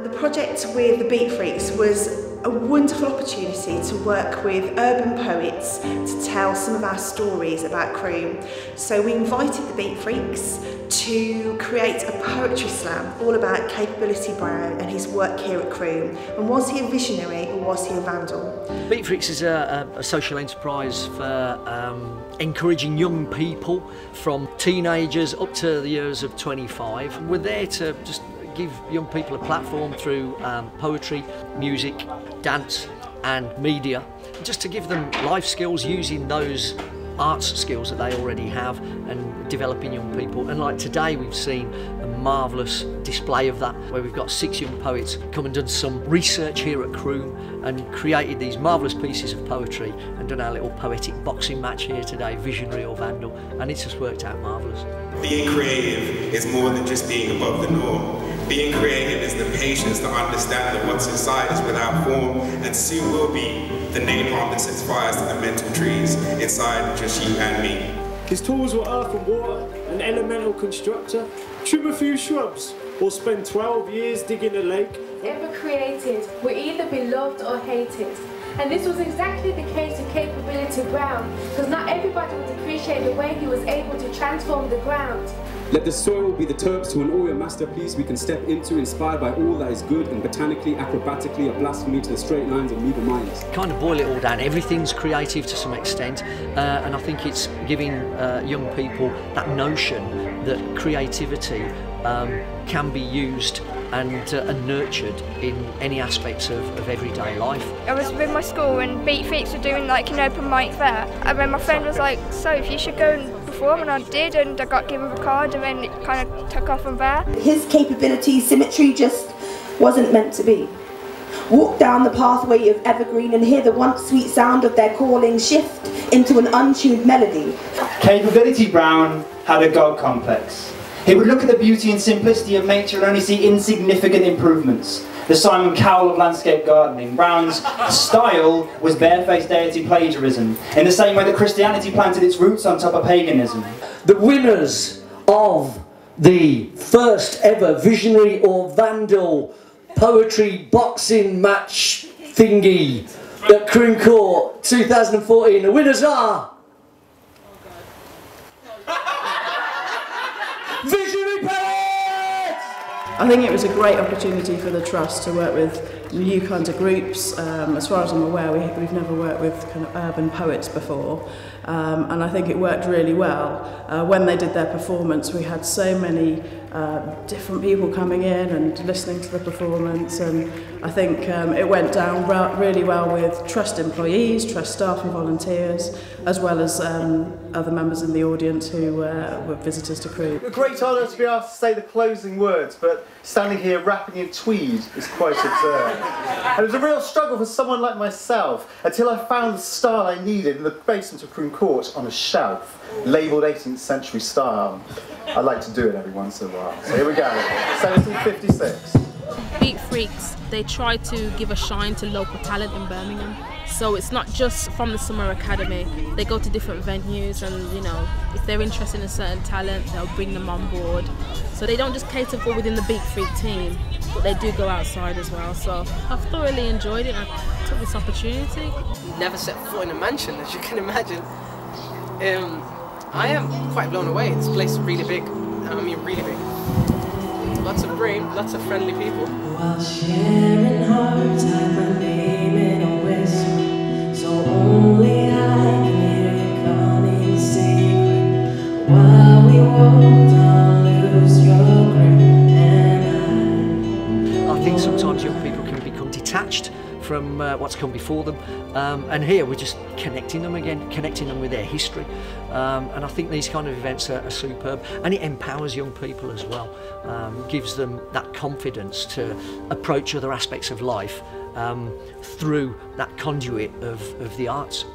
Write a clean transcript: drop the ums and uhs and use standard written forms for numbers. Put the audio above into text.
The project with the Beatfreeks was a wonderful opportunity to work with urban poets to tell some of our stories about Croome. So we invited the Beatfreeks to create a poetry slam all about Capability Brown and his work here at Croome. And was he a visionary or was he a vandal? Beatfreeks is a social enterprise for encouraging young people from teenagers up to the years of 25. We're there to just give young people a platform through poetry, music, dance and media, just to give them life skills using those arts skills that they already have and developing young people. And like today we've seen a marvellous display of that, where we've got 6 young poets come and done some research here at Croome and created these marvellous pieces of poetry and done our little poetic boxing match here today, Visionary or Vandal, and it's just worked out marvellous. Being creative is more than just being above the norm. Being creative is the patience to understand that what's inside is without form and soon will be the napalm that sets fires to the mental trees inside just you and me. His tools were earth and water, an elemental constructor, trim a few shrubs, or spend 12 years digging a lake. Ever created were either beloved or hated. And this was exactly the case with Capability Brown, because not everybody would appreciate the way he was able to transform the ground. Let the soil be the terps to an Orient masterpiece we can step into, inspired by all that is good and botanically, acrobatically, a blasphemy to the straight lines of neither minds. Kind of boil it all down, everything's creative to some extent, and I think it's giving young people that notion that creativity can be used and nurtured in any aspects of everyday life. I was with my school and Beatfreeks were doing like an open mic there, and then my friend was like, so if you should go and perform, and I did, and I got given a card and then it kind of took off from there. His capability, symmetry just wasn't meant to be. Walk down the pathway of evergreen and hear the once sweet sound of their calling shift into an untuned melody. Capability Brown had a God complex. He would look at the beauty and simplicity of nature and only see insignificant improvements. The Simon Cowell of landscape gardening. Brown's style was barefaced deity plagiarism, in the same way that Christianity planted its roots on top of paganism. The winners of the first ever Visionary or Vandal poetry boxing match thingy at Croome Court 2014, the winners are... Visionary Poets! I think it was a great opportunity for the Trust to work with new kinds of groups. As far as I'm aware, we've never worked with kind of urban poets before, and I think it worked really well. When they did their performance, we had so many different people coming in and listening to the performance, and I think it went down really well with Trust employees, Trust staff and volunteers, as well as other members in the audience who were visitors to Croome. A great honour to be asked to say the closing words, but standing here rapping in tweed is quite absurd. And it was a real struggle for someone like myself until I found the style I needed in the basement of Croome Court on a shelf, labelled 18th century style. I like to do it every once in a while. So here we go, 1756. Beatfreeks, they try to give a shine to local talent in Birmingham. So it's not just from the Summer Academy. They go to different venues and, you know, if they're interested in a certain talent, they'll bring them on board. So they don't just cater for within the Beatfreek team, but they do go outside as well. So I've thoroughly enjoyed it and I took this opportunity. Never set foot in a mansion, as you can imagine. I am quite blown away. This place is really big. I mean, really big. Lots of brain, lots of friendly people. While sharing hearts, like my name in a whisper, so only I can hear you coming secret. While we walk, don't lose your grip, and I think sometimes young people can become detached from what's come before them, and here we're just connecting them again, connecting them with their history, and I think these kind of events are superb, and it empowers young people as well, gives them that confidence to approach other aspects of life through that conduit of the arts.